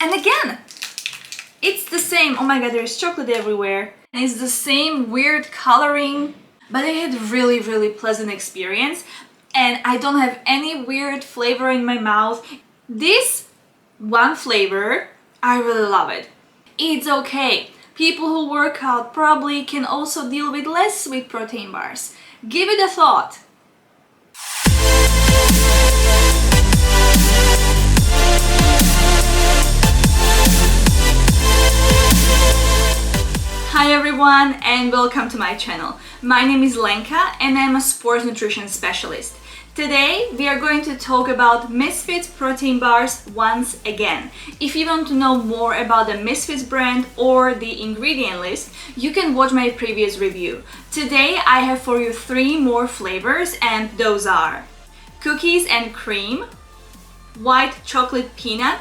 And again, it's the same. Oh my god, there's chocolate everywhere. And it's the same weird coloring, but I had really pleasant experience and I don't have any weird flavor in my mouth. This one flavor, I really love it. It's okay. People who work out probably can also deal with less sweet protein bars. Give it a thought. Hi everyone and welcome to my channel. My name is Lenka and I'm a sports nutrition specialist. Today we are going to talk about Misfits protein bars once again. If you want to know more about the Misfits brand or the ingredient list, you can watch my previous review. Today I have for you 3 more flavors and those are cookies and cream, white chocolate peanut,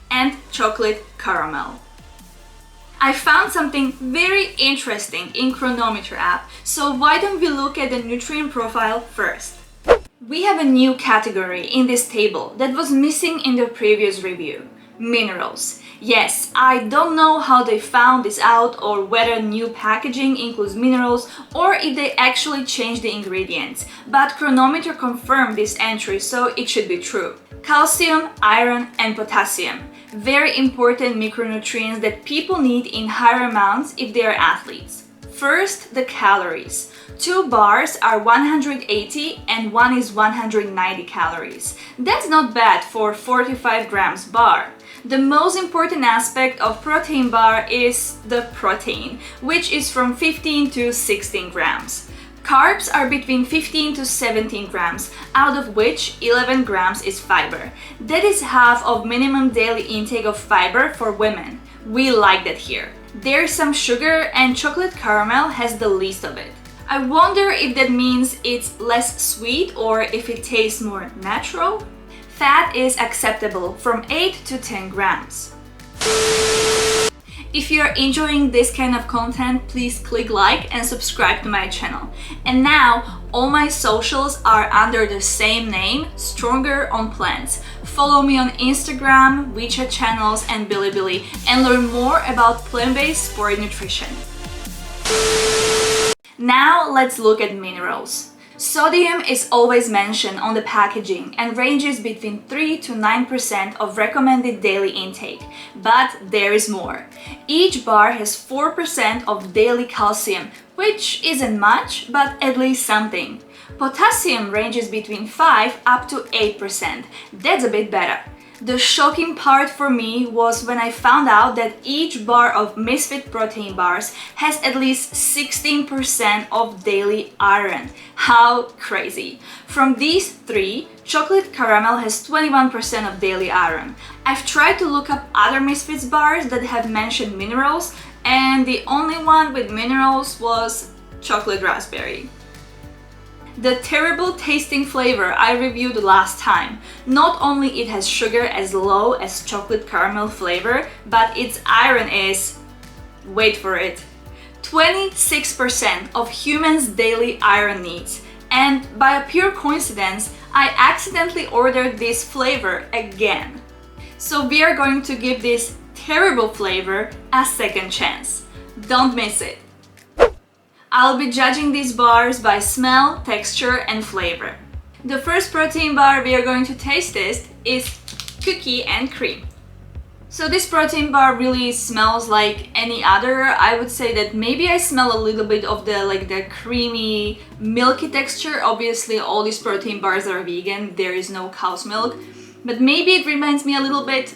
and chocolate caramel. I found something very interesting in Chronometer app, so why don't we look at the nutrient profile first? We have a new category in this table that was missing in the previous review: minerals. Yes, I don't know how they found this out or whether new packaging includes minerals or if they actually changed the ingredients, but Chronometer confirmed this entry, so it should be true. Calcium, iron, and potassium. Very important micronutrients that people need in higher amounts if they are athletes. First, the calories. 2 bars are 180 and one is 190 calories. That's not bad for 45 grams bar. The most important aspect of protein bar is the protein, which is from 15 to 16 grams. Carbs are between 15 to 17 grams, out of which 11 grams is fiber. That is half of minimum daily intake of fiber for women. We like that here. There's some sugar and chocolate caramel has the least of it. I wonder if that means it's less sweet or if it tastes more natural. Fat is acceptable from 8 to 10 grams. If you're enjoying this kind of content, please click like and subscribe to my channel. And now, all my socials are under the same name, Stronger on Plants. Follow me on Instagram, WeChat channels, and Bilibili and learn more about plant-based sport nutrition. Now let's look at minerals. Sodium is always mentioned on the packaging and ranges between 3 to 9% of recommended daily intake. But there is more. Each bar has 4% of daily calcium, which isn't much, but at least something. Potassium ranges between 5 up to 8%. That's a bit better. The shocking part for me was when I found out that each bar of Misfit protein bars has at least 16% of daily iron. How crazy! From these 3, chocolate caramel has 21% of daily iron. I've tried to look up other Misfits bars that have mentioned minerals, and the only one with minerals was chocolate raspberry. The terrible tasting flavor I reviewed last time. Not only it has sugar as low as chocolate caramel flavor, but its iron is, wait for it, 26% of humans' daily iron needs. And by a pure coincidence, I accidentally ordered this flavor again. So we are going to give this terrible flavor a second chance. Don't miss it. I'll be judging these bars by smell, texture, and flavor. The first protein bar we are going to taste is cookie and cream. So this protein bar really smells like any other. I would say that maybe I smell a little bit of the creamy, milky texture. Obviously all these protein bars are vegan, there is no cow's milk. But maybe it reminds me a little bit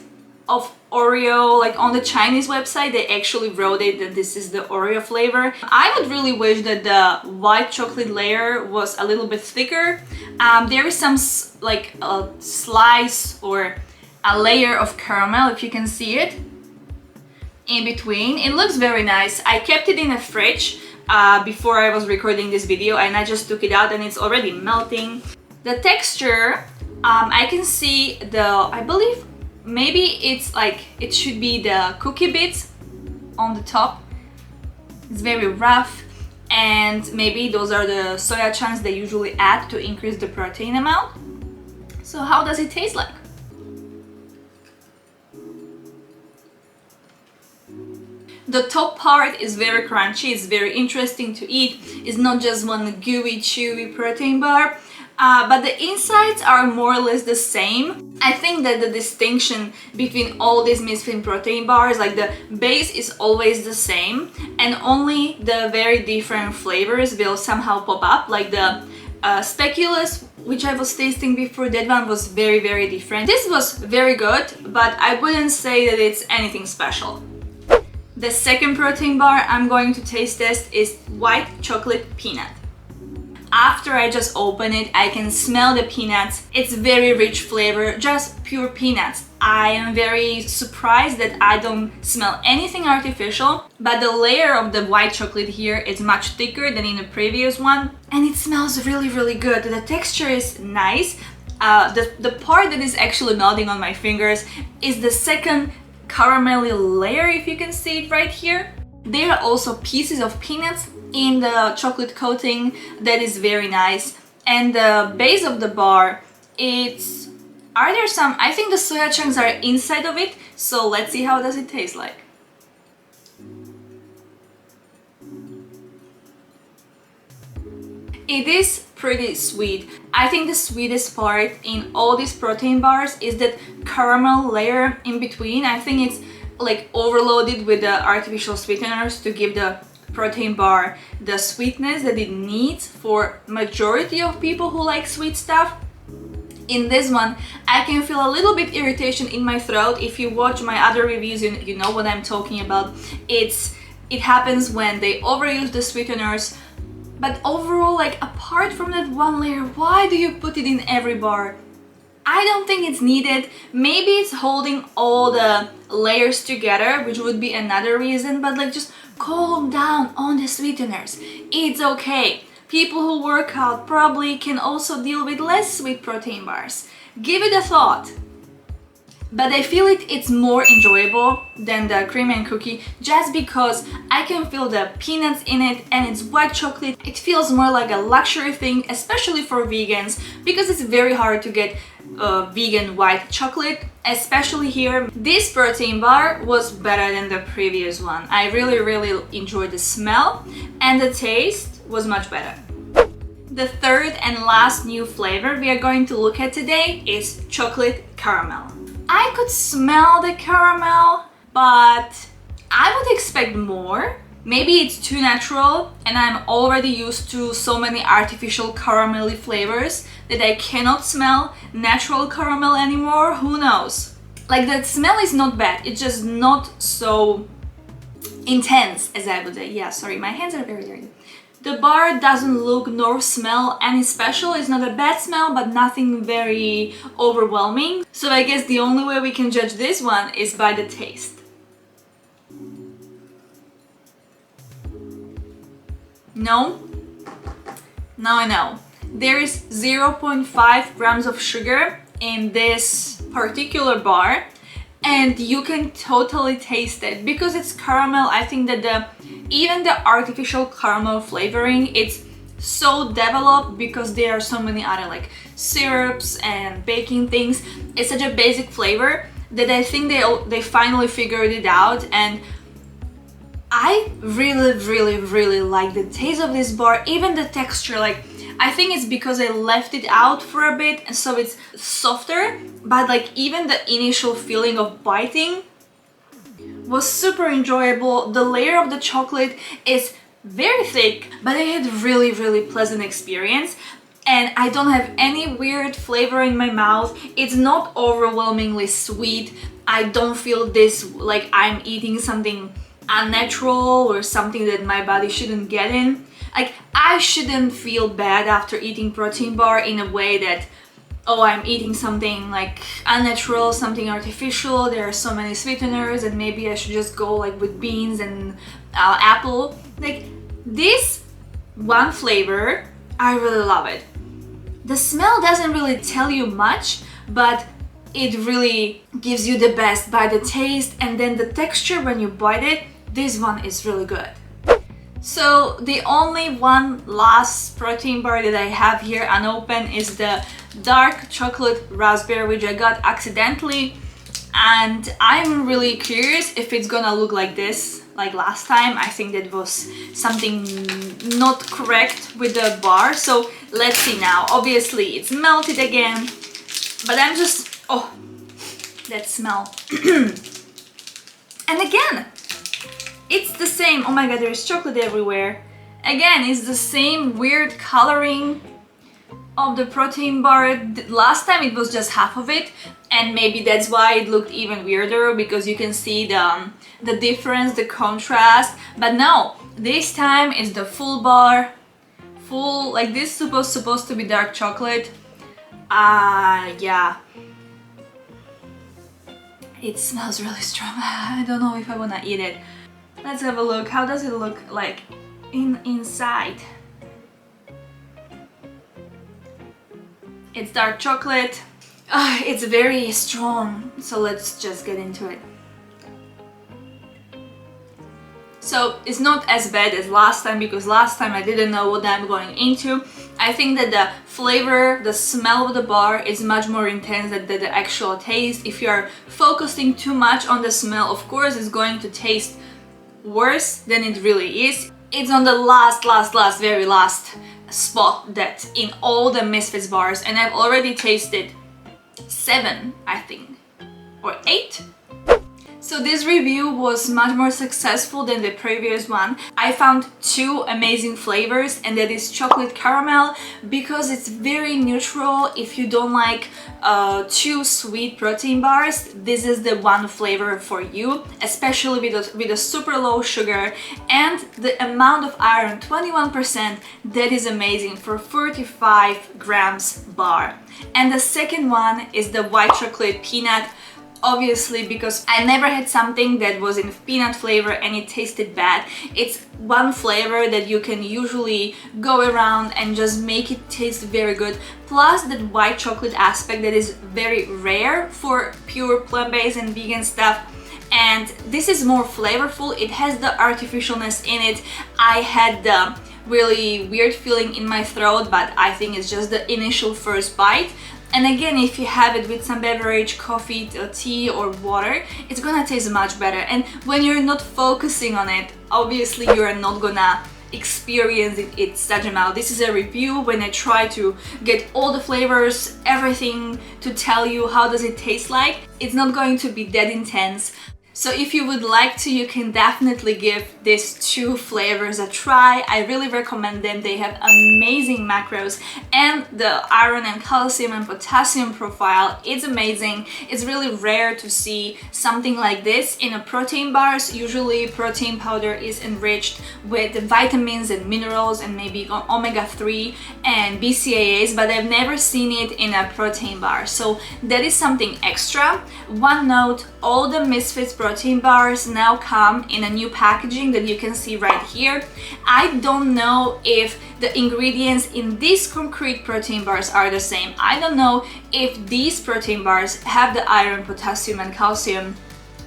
of Oreo. Like on the Chinese website they actually wrote it that this is the Oreo flavor. I would really wish that the white chocolate layer was a little bit thicker. There is some like a slice or a layer of caramel, if you can see it, in between. It looks very nice. I kept it in the fridge before I was recording this video and I just took it out and it's already melting. The texture, I can see I believe maybe it's like, it should be the cookie bits on the top. It's very rough and maybe those are the soya chunks they usually add to increase the protein amount. So how does it taste like? The top part is very crunchy, it's very interesting to eat. It's not just one gooey, chewy protein bar, but the insides are more or less the same. I think that the distinction between all these Misfit protein bars, like the base is always the same, and only the very different flavors will somehow pop up, like the speculoos, which I was tasting before. That one was very, very different. This was very good, but I wouldn't say that it's anything special. The second protein bar I'm going to taste test is white chocolate peanut. After I just open it, I can smell the peanuts. It's very rich flavor, just pure peanuts. I am very surprised that I don't smell anything artificial, but the layer of the white chocolate here is much thicker than in the previous one, and it smells really, really good. The texture is nice. The part that is actually melting on my fingers is the second caramelly layer, if you can see it right here. There are also pieces of peanuts in the chocolate coating that is very nice. And the base of the bar, I think the soya chunks are inside of it, so let's see how does it taste like. It is pretty sweet. I think the sweetest part in all these protein bars is that caramel layer in between. I think it's like overloaded with the artificial sweeteners to give the protein bar the sweetness that it needs for majority of people who like sweet stuff. In this one, I can feel a little bit irritation in my throat. If you watch my other reviews, you know what I'm talking about. It happens when they overuse the sweeteners. But overall, like, apart from that one layer, why do you put it in every bar? I don't think it's needed. Maybe it's holding all the layers together, which would be another reason, but like, just calm down on the sweeteners. It's okay. People who work out probably can also deal with less sweet protein bars. Give it a thought. But I feel it's more enjoyable than the cream and cookie just because I can feel the peanuts in it and it's white chocolate. It feels more like a luxury thing, especially for vegans, because it's very hard to get vegan white chocolate, especially here. This protein bar was better than the previous one. I really, really enjoyed the smell, and the taste was much better. The third and last new flavor we are going to look at today is chocolate caramel. I could smell the caramel, but I would expect more. Maybe it's too natural and I'm already used to so many artificial caramelly flavors that I cannot smell natural caramel anymore. Who knows? Like, the smell is not bad, it's just not so intense as I would say. Yeah, sorry, my hands are very dirty. The bar doesn't look nor smell any special. It's not a bad smell, but nothing very overwhelming. So I guess the only way we can judge this one is by the taste. No? No. There is 0.5 grams of sugar in this particular bar, and you can totally taste it because it's caramel. I think that even the artificial caramel flavoring, it's so developed because there are so many other like syrups and baking things. It's such a basic flavor that I think they finally figured it out, and I really like the taste of this bar, even the texture. Like, I think it's because I left it out for a bit and so it's softer, but like even the initial feeling of biting was super enjoyable. The layer of the chocolate is very thick, but I had really pleasant experience, and I don't have any weird flavor in my mouth. It's not overwhelmingly sweet. I don't feel this like I'm eating something unnatural or something that my body shouldn't get in. Like, I shouldn't feel bad after eating protein bar in a way that, oh, I'm eating something like unnatural, something artificial, there are so many sweeteners and maybe I should just go like with beans and apple. Like, this one flavor, I really love it. The smell doesn't really tell you much, but it really gives you the best by the taste, and then the texture when you bite it, this one is really good. So the only one last protein bar that I have here unopened is the dark chocolate raspberry, which I got accidentally, and I'm really curious if it's gonna look like this. like last time. I think that was something not correct with the bar. So let's see now. Obviously it's melted again, but I'm just, oh, that smell. And again, it's the same. Oh my god, there's chocolate everywhere. Again, it's the same weird coloring of the protein bar. Last time it was just half of it, and maybe that's why it looked even weirder, because you can see the difference, the contrast. But no, this time it's the full bar, full, like this supposed to be dark chocolate. Yeah, it smells really strong. I don't know if I wanna eat it. Let's have a look. How does it look like inside? It's dark chocolate. It's very strong, so let's just get into it. So it's not as bad as last time, because last time I didn't know what I'm going into. I think that the flavor, the smell of the bar is much more intense than the actual taste. If you're focusing too much on the smell, of course it's going to taste worse than it really is. It's on the very last spot that in all the Misfits bars, and I've already tasted 7, I think, or 8. So this review was much more successful than the previous one. I found 2 amazing flavors, and that is chocolate caramel, because it's very neutral. If you don't like too sweet protein bars, this is the one flavor for you, especially with a super low sugar and the amount of iron, 21%. That is amazing for 45 grams bar. And the second one is the white chocolate peanut. Obviously, because I never had something that was in peanut flavor and it tasted bad. It's one flavor that you can usually go around and just make it taste very good. Plus that white chocolate aspect that is very rare for pure plant-based and vegan stuff. And this is more flavorful. It has the artificialness in it. I had the really weird feeling in my throat, but I think it's just the initial first bite. And again, if you have it with some beverage, coffee, tea or water, it's gonna taste much better. And when you're not focusing on it, obviously you're not gonna experience it such amount. This is a review when I try to get all the flavors, everything, to tell you how does it taste like. It's not going to be that intense. So if you would like to, you can definitely give these 2 flavors a try. I really recommend them. They have amazing macros, and the iron and calcium and potassium profile is amazing. It's really rare to see something like this in a protein bars. Usually protein powder is enriched with vitamins and minerals and maybe omega-3 and BCAAs, but I've never seen it in a protein bar. So that is something extra. One note, all the Misfits protein bars now come in a new packaging that you can see right here. I don't know if the ingredients in these concrete protein bars are the same. I don't know if these protein bars have the iron, potassium and calcium.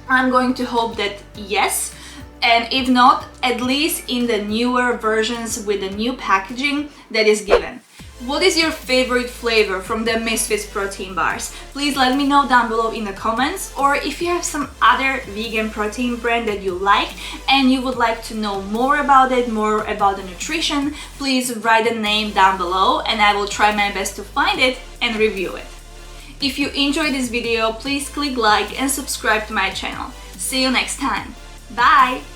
I'm going to hope that yes, and if not, at least in the newer versions with the new packaging that is given. What is your favorite flavor from the Misfits protein bars? Please let me know down below in the comments, or if you have some other vegan protein brand that you like and you would like to know more about it, more about the nutrition, please write a name down below and I will try my best to find it and review it. If you enjoyed this video, please click like and subscribe to my channel. See you next time. Bye!